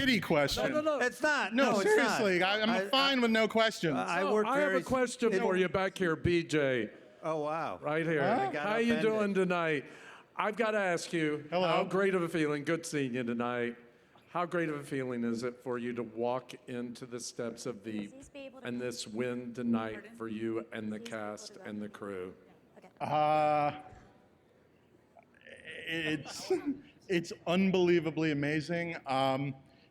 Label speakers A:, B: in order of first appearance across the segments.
A: pity question.
B: No.
C: It's not.
A: No,
C: It's
A: seriously,
C: not.
A: I'm fine with no questions.
C: I
B: Oh,
C: work
B: I have
C: very.
B: a question for you back here, BJ.
C: Oh wow!
B: Right here.
C: I got
B: How you
C: upended.
B: doing tonight? I've got to ask you,
A: Hello.
B: how great of a feeling, good seeing you tonight. How great of a feeling is it for you to walk into the steps of Veep and this win tonight for you and the cast and the crew?
A: It's unbelievably amazing.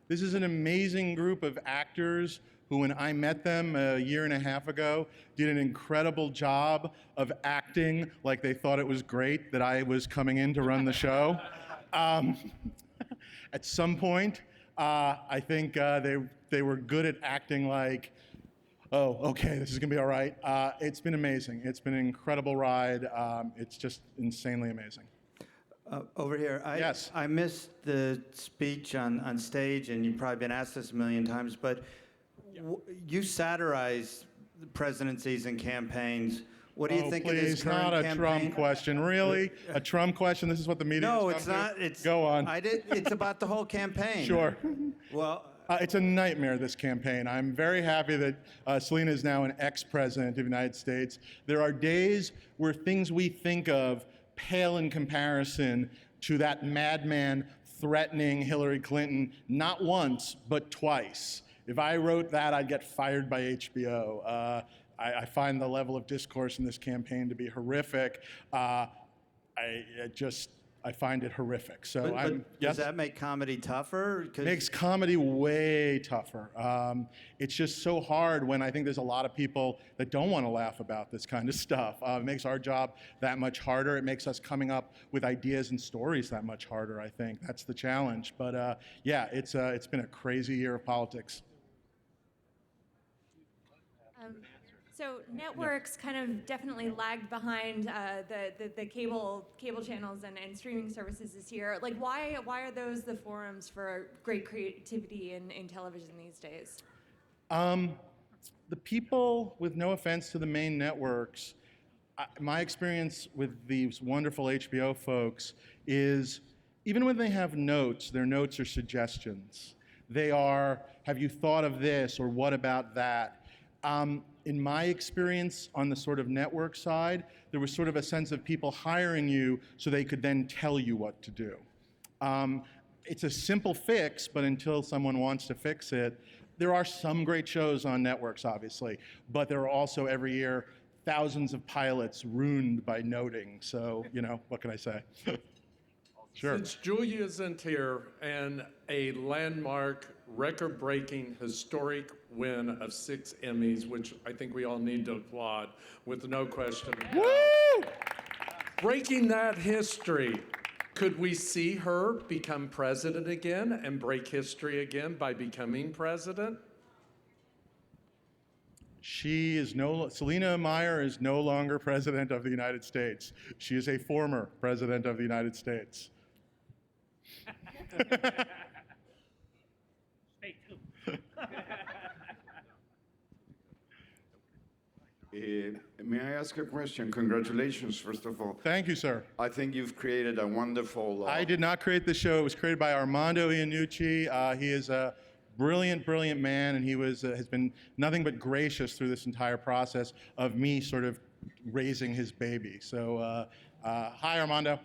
A: This is an amazing group of actors who, when I met them a year and a half ago, did an incredible job of acting like they thought it was great that I was coming in to run the show. At some point, I think they were good at acting like, oh, okay, this is gonna be all right. It's been amazing. It's been an incredible ride. It's just insanely amazing.
C: Over here,
A: Yes.
C: I missed the speech on stage, and you've probably been asked this a million times, but you satirize the presidencies and campaigns. What do you think of this
A: please,
C: current
A: not a
C: campaign?
A: Trump question. Really? A Trump question? This is what the media
C: No,
A: has
C: it's
A: come to?
C: not. It's
A: Go on.
C: It's about the whole campaign.
A: Sure.
C: Well,
A: It's a nightmare, this campaign. I'm very happy that Selena is now an ex-president of the United States. There are days where things we think of pale in comparison to that madman threatening Hillary Clinton, not once, but twice. If I wrote that, I'd get fired by HBO. I find the level of discourse in this campaign to be horrific. I find it horrific. So
C: does that make comedy tougher?
A: Makes comedy way tougher. It's just so hard when I think there's a lot of people that don't want to laugh about this kind of stuff. It makes our job that much harder. It makes us coming up with ideas and stories that much harder, I think. That's the challenge. But yeah, it's been a crazy year of politics.
D: So networks kind of definitely lagged behind the cable channels and streaming services this year. Like, why are those the forums for great creativity in television these days?
A: The people, with no offense to the main networks, my experience with these wonderful HBO folks is even when they have notes, their notes are suggestions. They are, have you thought of this, or what about that? In my experience on the sort of network side, there was sort of a sense of people hiring you so they could then tell you what to do. It's a simple fix, but until someone wants to fix it, there are some great shows on networks, obviously, but there are also every year thousands of pilots ruined by noting. So, you know, what can I say? Sure.
B: Since Julia isn't here, and a landmark, record-breaking, historic win of 6 Emmys, which I think we all need to applaud, with no question.
A: Woo!
B: Breaking that history, could we see her become president again and break history again by becoming president?
A: Selena Meyer is no longer president of the United States. She is a former president of the United States.
E: May I ask a question? Congratulations, first of all.
A: Thank you, sir.
E: I think you've created a wonderful...
A: I did not create the show. It was created by Armando Iannucci. He is a brilliant, brilliant man, and he has been nothing but gracious through this entire process of me sort of raising his baby. So, hi, Armando.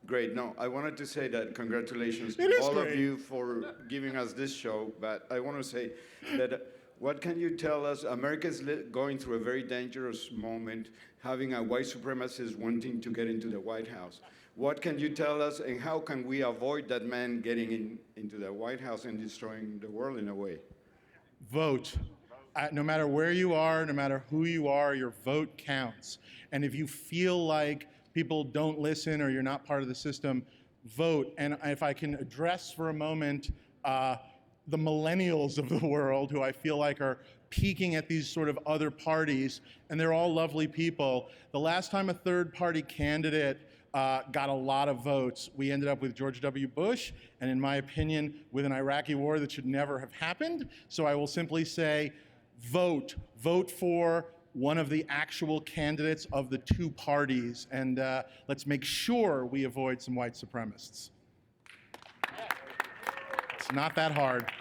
E: Great. No, I wanted to say that congratulations
A: It
E: to
A: is
E: all
A: great.
E: of you for giving us this show. But I want to say that what can you tell us? America is going through a very dangerous moment, having a white supremacist wanting to get into the White House. What can you tell us, and how can we avoid that man getting into the White House and destroying the world in a way?
A: Vote. No matter where you are, no matter who you are, your vote counts. And if you feel like people don't listen or you're not part of the system, vote. And if I can address for a moment the millennials of the world, who I feel like are peeking at these sort of other parties, and they're all lovely people. The last time a third-party candidate got a lot of votes, we ended up with George W. Bush, and in my opinion, with an Iraqi war that should never have happened. So I will simply say, vote. Vote for one of the actual candidates of the two parties, and let's make sure we avoid some white supremacists. It's not that hard.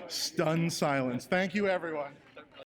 A: Stunned silence. Thank you, everyone.